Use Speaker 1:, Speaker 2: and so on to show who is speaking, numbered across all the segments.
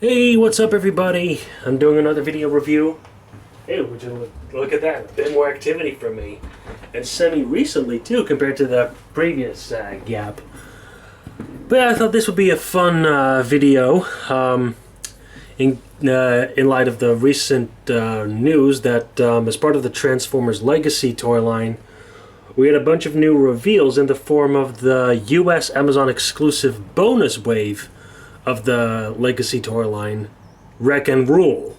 Speaker 1: Hey, what's up everybody? I'm doing another video review. Hey, would you look at that? A bit more activity from me. And semi-recently too, compared to the previous gap. But I thought this would be a fun video in light of the recent news that as part of the Transformers Legacy toy line, we had a bunch of new reveals in the form of the US Amazon exclusive bonus wave of the Legacy toy line, Wreck and Rule,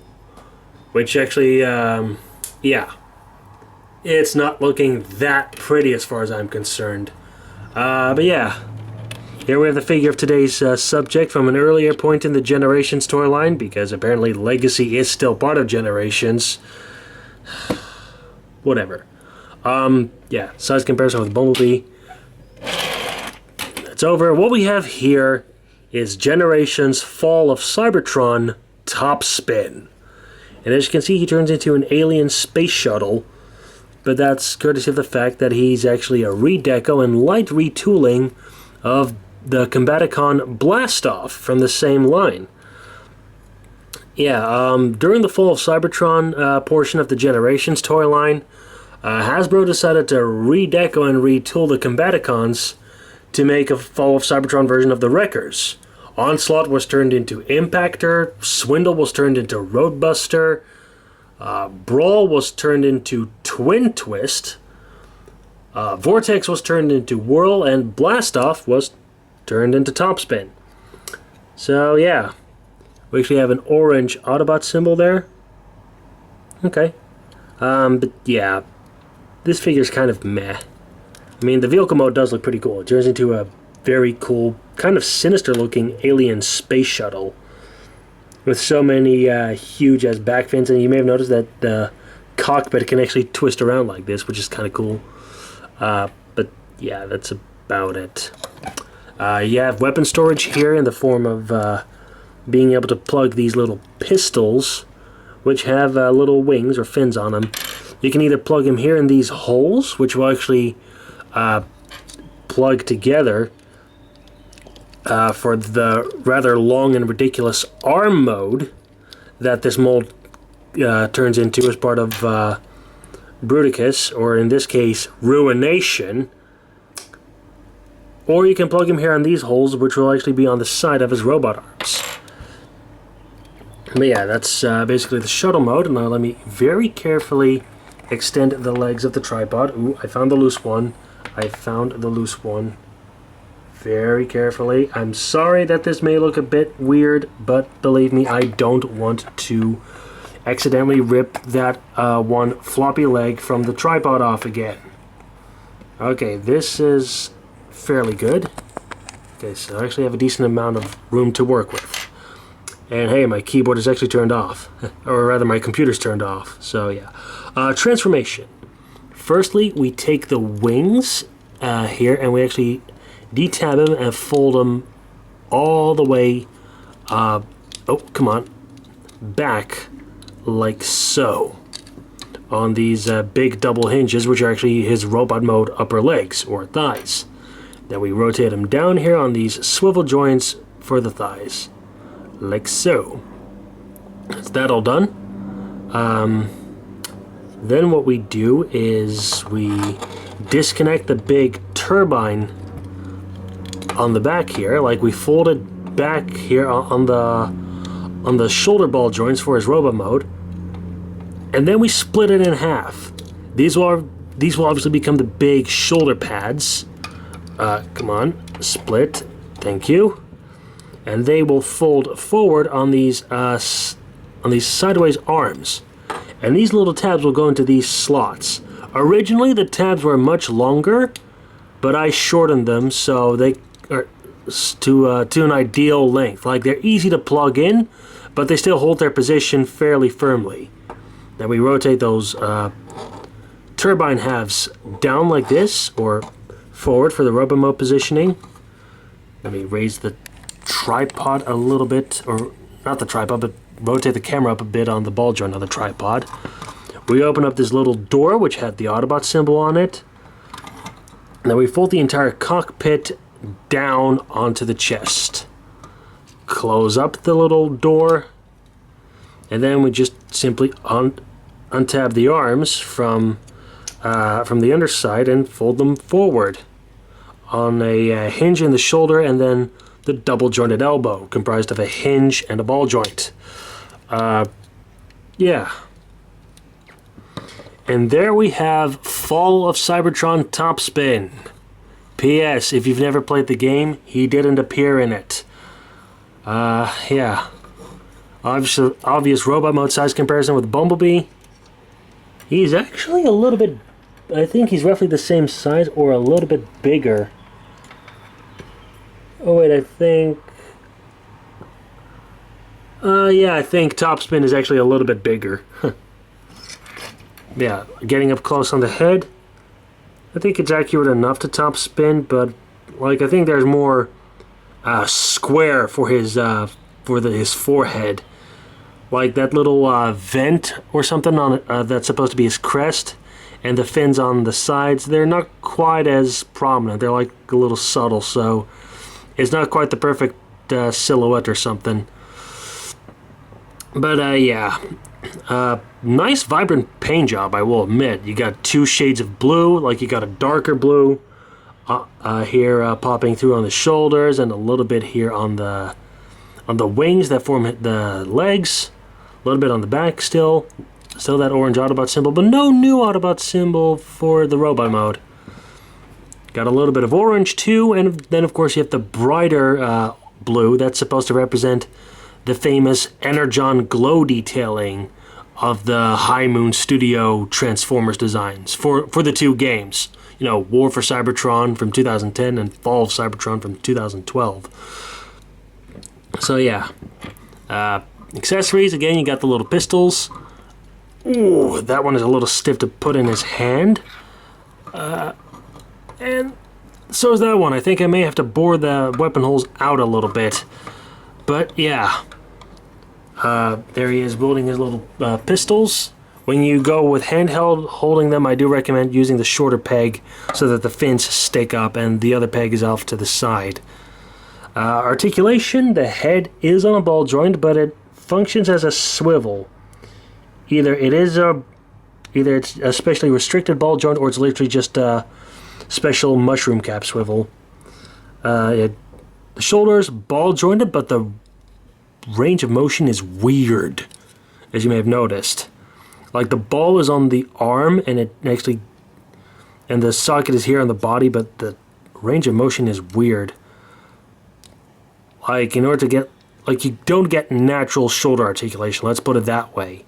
Speaker 1: which actually, yeah, it's not looking that pretty as far as I'm concerned. But yeah, here we have the figure of today's subject from an earlier point in the Generations toy line, because apparently Legacy is still part of Generations. Whatever. Yeah, size comparison with Bumblebee. It's over. What we have here is Generations Fall of Cybertron Topspin. And as you can see, he turns into an alien space shuttle, but that's courtesy of the fact that he's actually a redeco and light retooling of the Combaticon Blastoff from the same line. Yeah, during the Fall of Cybertron portion of the Generations toy line, Hasbro decided to redeco and retool the Combaticons to make a Fall of Cybertron version of the Wreckers. Onslaught was turned into Impactor, Swindle was turned into Roadbuster, Brawl was turned into Twin Twist, Vortex was turned into Whirl, and Blastoff was turned into Topspin. So yeah, we actually have an orange Autobot symbol there. Okay. But yeah, this figure's kind of meh. I mean, the vehicle mode does look pretty cool. It turns into a very cool, kind of sinister-looking alien space shuttle with so many huge as back fins, and you may have noticed that the cockpit can actually twist around like this, which is kind of cool. But yeah, that's about it. You have weapon storage here in the form of being able to plug these little pistols, which have little wings or fins on them. You can either plug them here in these holes, which will actually plug together for the rather long and ridiculous arm mode that this mold turns into as part of Bruticus, or in this case, Ruination. Or you can plug him here on these holes, which will actually be on the side of his robot arms. But yeah, that's basically the shuttle mode. Now let me very carefully extend the legs of the tripod. Ooh, I found the loose one. I found the loose one. Very carefully. I'm sorry that this may look a bit weird, but believe me, I don't want to accidentally rip that one floppy leg from the tripod off again. Okay, this is fairly good. Okay, so I actually have a decent amount of room to work with. And hey, my keyboard is actually turned off. Or rather, my computer's turned off. So yeah. Transformation. Firstly, we take the wings here and we actually detab them and fold them all the way, oh, come on, back like so on these big double hinges, which are actually his robot mode upper legs or thighs. Then we rotate them down here on these swivel joints for the thighs, like so. Is that all done? Then what we do is we disconnect the big turbine on the back here, like we fold it back here on the shoulder ball joints for his robot mode, and then we split it in half. These will obviously become the big shoulder pads. Come on, split. Thank you. And they will fold forward on these sideways arms. And these little tabs will go into these slots. Originally, the tabs were much longer, but I shortened them so they are to an ideal length. Like, they're easy to plug in, but they still hold their position fairly firmly. Then we rotate those turbine halves down like this, or forward for the robot mode positioning. Let me raise the tripod a little bit, or not the tripod, but rotate the camera up a bit on the ball joint on the tripod. We open up this little door, which had the Autobot symbol on it. And then we fold the entire cockpit down onto the chest. close up the little door, and then we just simply untab the arms from the underside and fold them forward on a hinge in the shoulder, and then the double jointed elbow comprised of a hinge and a ball joint. Yeah. And there we have Fall of Cybertron Topspin. P.S. If you've never played the game, he didn't appear in it. Yeah. Obvious robot mode size comparison with Bumblebee. He's actually a little bit... I think he's roughly the same size or a little bit bigger. Oh wait, I think... yeah, I think Topspin is actually a little bit bigger. Yeah, getting up close on the head. I think it's accurate enough to Topspin, but like I think there's more square for his his forehead, like that little vent or something on that's supposed to be his crest, and the fins on the sides. They're not quite as prominent. They're like a little subtle, so it's not quite the perfect silhouette or something. But yeah. Nice vibrant paint job, I will admit. You got two shades of blue, like you got a darker blue here popping through on the shoulders, and a little bit here on the wings that form the legs, a little bit on the back still that orange Autobot symbol, but no new Autobot symbol for the robot mode. Got a little bit of orange too, and then of course you have the brighter blue that's supposed to represent the famous Energon glow detailing of the High Moon Studio Transformers designs for the two games. You know, War for Cybertron from 2010 and Fall of Cybertron from 2012. So yeah. Accessories, again, you got the little pistols. Ooh, that one is a little stiff to put in his hand. And so is that one. I think I may have to bore the weapon holes out a little bit. But yeah, there he is wielding his little pistols. When you go with handheld holding them, I do recommend using the shorter peg so that the fins stick up and the other peg is off to the side. Articulation, the head is on a ball joint, but it functions as a swivel. Either it's a specially restricted ball joint, or it's literally just a special mushroom cap swivel. The shoulders ball jointed, but the range of motion is weird, as you may have noticed. Like the ball is on the arm, and and the socket is here on the body, but the range of motion is weird. Like in order to get, like you don't get natural shoulder articulation. Let's put it that way.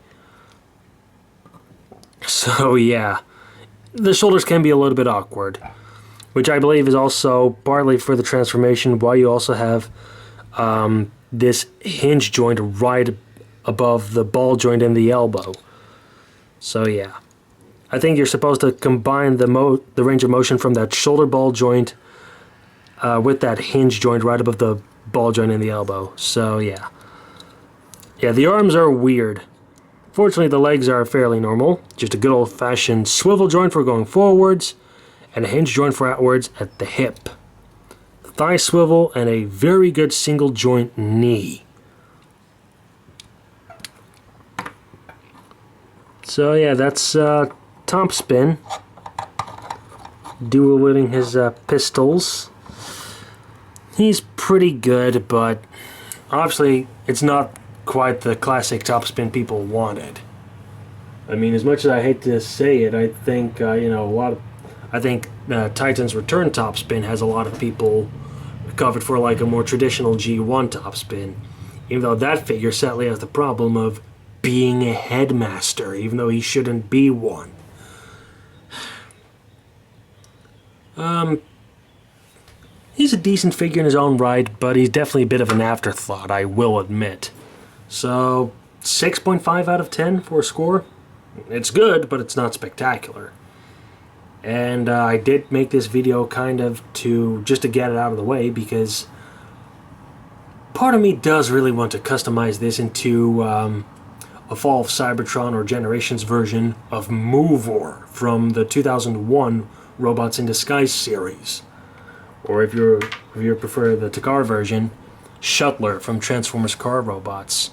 Speaker 1: So yeah, the shoulders can be a little bit awkward, which I believe is also partly for the transformation. Why you also have this hinge joint right above the ball joint and the elbow. So yeah, I think you're supposed to combine the range of motion from that shoulder ball joint with that hinge joint right above the ball joint and the elbow. So yeah, the arms are weird. Fortunately, the legs are fairly normal. Just a good old-fashioned swivel joint for going forwards, and a hinge joint for outwards at the hip. Thigh swivel, and a very good single joint knee. So yeah, that's Topspin dual-wielding his pistols. He's pretty good, but obviously it's not quite the classic Topspin people wanted. I mean, as much as I hate to say it, I think Titan's Return Topspin has a lot of people covered for like a more traditional G1 Topspin, even though that figure sadly has the problem of being a headmaster, even though he shouldn't be one. He's a decent figure in his own right, but he's definitely a bit of an afterthought, I will admit. So, 6.5 out of 10 for a score. It's good, but it's not spectacular. And I did make this video kind of just to get it out of the way, because part of me does really want to customize this into a Fall of Cybertron or Generations version of Movor from the 2001 Robots in Disguise series. Or if you prefer the Takar version, Shuttler from Transformers Car Robots.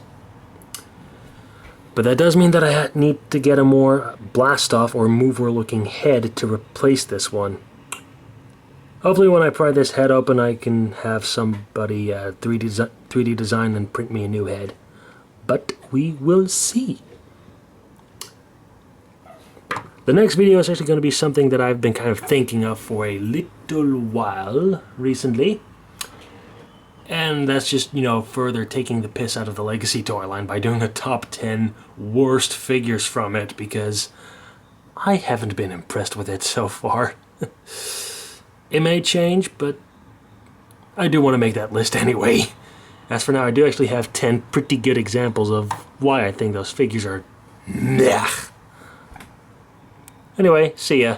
Speaker 1: But that does mean that I need to get a more blast-off or mover-looking head to replace this one. Hopefully when I pry this head open, I can have somebody 3D design and print me a new head. But we will see. The next video is actually going to be something that I've been kind of thinking of for a little while recently. And that's just, you know, further taking the piss out of the Legacy toy line by doing a top 10 worst figures from it, because I haven't been impressed with it so far. It may change, but I do want to make that list anyway. As for now, I do actually have 10 pretty good examples of why I think those figures are meh. Anyway, see ya.